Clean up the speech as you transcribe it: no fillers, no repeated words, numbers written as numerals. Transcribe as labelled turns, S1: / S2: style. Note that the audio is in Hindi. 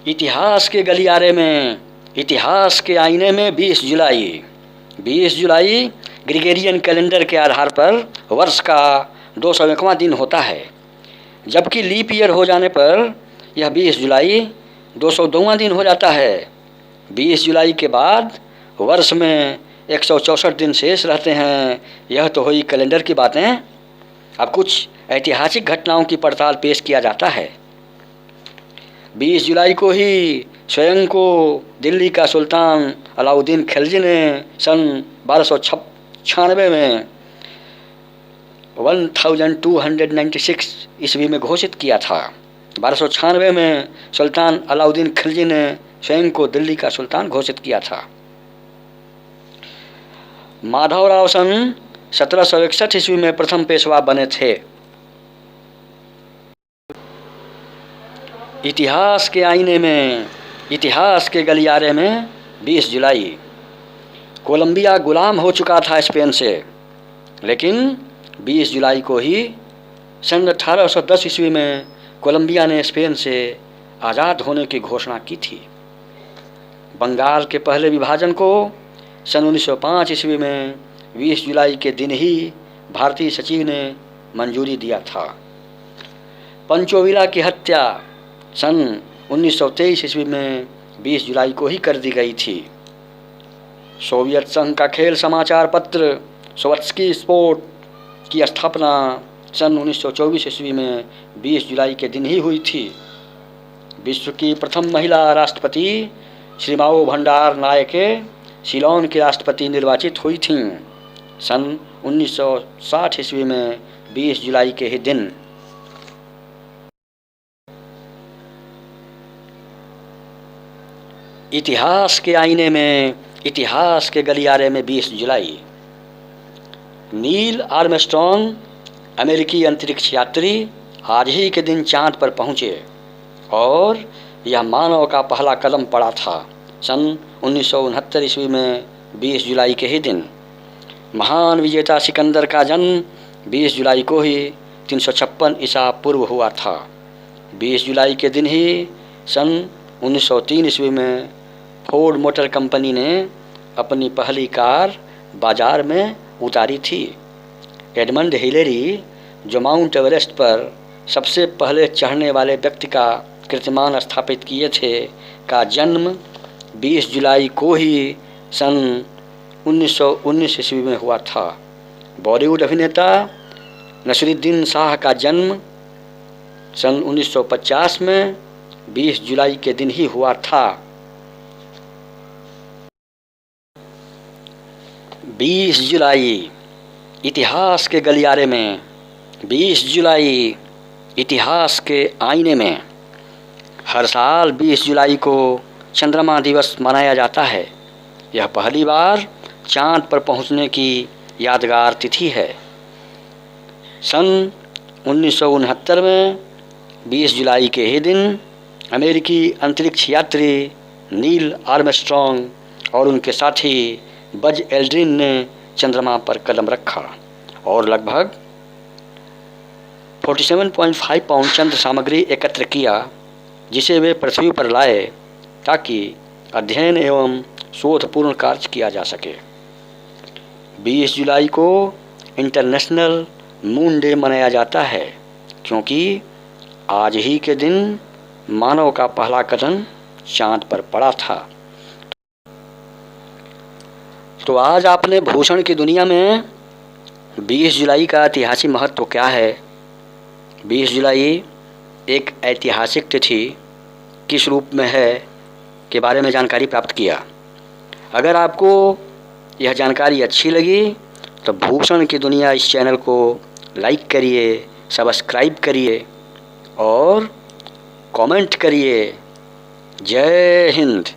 S1: इतिहास के गलियारे में, इतिहास के आईने में 20 जुलाई ग्रिगोरियन कैलेंडर के आधार पर वर्ष का 201वां दिन होता है, जबकि लीप ईयर हो जाने पर यह 20 जुलाई 202वां दिन हो जाता है। 20 जुलाई के बाद वर्ष में 164 दिन शेष रहते हैं। यह तो हुई कैलेंडर की बातें। अब कुछ ऐतिहासिक घटनाओं की पड़ताल पेश किया जाता है। 20 जुलाई को ही स्वयं को दिल्ली का सुल्तान अलाउद्दीन खिलजी ने सन 1296 में 1296 ईस्वी में घोषित किया था। 1296 में सुल्तान अलाउद्दीन खिलजी ने स्वयं को दिल्ली का सुल्तान घोषित किया था। माधवराव सन 1761 ईस्वी में प्रथम पेशवा बने थे। इतिहास के आईने में, इतिहास के गलियारे में 20 जुलाई। कोलंबिया गुलाम हो चुका था स्पेन से, लेकिन 20 जुलाई को ही सन 1810 ईस्वी में कोलंबिया ने स्पेन से आज़ाद होने की घोषणा की थी। बंगाल के पहले विभाजन को सन 1905 ईस्वी में 20 जुलाई के दिन ही भारतीय सचिव ने मंजूरी दिया था। पंचोविला की हत्या सन 1923 ईस्वी में 20 जुलाई को ही कर दी गई थी। सोवियत संघ का खेल समाचार पत्र सोवत्स्की स्पोर्ट की स्थापना सन 1924 ईस्वी में 20 जुलाई के दिन ही हुई थी। विश्व की प्रथम महिला राष्ट्रपति श्री माओ भंडार नायके सिलोन की राष्ट्रपति निर्वाचित हुई थीं सन 1960 ईस्वी में 20 जुलाई के ही दिन। इतिहास के आईने में, इतिहास के गलियारे में 20 जुलाई। नील आर्मस्ट्रॉन्ग अमेरिकी अंतरिक्ष यात्री आज ही के दिन चांद पर पहुंचे और यह मानव का पहला कदम पड़ा था सन 1969 ईस्वी में 20 जुलाई के ही दिन। महान विजेता सिकंदर का जन्म 20 जुलाई को ही 356 ईसा पूर्व हुआ था। 20 जुलाई के दिन ही सन 1903 ईस्वी में फोर्ड मोटर कंपनी ने अपनी पहली कार बाजार में उतारी थी। एडमंड हिलेरी, जो माउंट एवरेस्ट पर सबसे पहले चढ़ने वाले व्यक्ति का कीर्तिमान स्थापित किए थे, का जन्म 20 जुलाई को ही सन 1919 ईस्वी में हुआ था। बॉलीवुड अभिनेता नसीरुद्दीन शाह का जन्म सन 1950 में 20 जुलाई के दिन ही हुआ था। 20 जुलाई इतिहास के गलियारे में, 20 जुलाई इतिहास के आईने में। हर साल 20 जुलाई को चंद्रमा दिवस मनाया जाता है। यह पहली बार चांद पर पहुंचने की यादगार तिथि है। सन 1969 में 20 जुलाई के ही दिन अमेरिकी अंतरिक्ष यात्री नील आर्मस्ट्रॉन्ग और उनके साथी बज एल्ड्रिन ने चंद्रमा पर कदम रखा और लगभग 47.5 पाउंड चंद्र सामग्री एकत्र किया, जिसे वे पृथ्वी पर लाए ताकि अध्ययन एवं शोधपूर्ण कार्य किया जा सके। 20 जुलाई को इंटरनेशनल मून डे मनाया जाता है, क्योंकि आज ही के दिन मानव का पहला कदम चांद पर पड़ा था। तो आज आपने भूषण की दुनिया में 20 जुलाई का ऐतिहासिक महत्व क्या है, 20 जुलाई एक ऐतिहासिक तिथि किस रूप में है के बारे में जानकारी प्राप्त किया। अगर आपको यह जानकारी अच्छी लगी तो भूषण की दुनिया इस चैनल को लाइक करिए, सब्सक्राइब करिए और कमेंट करिए। जय हिंद।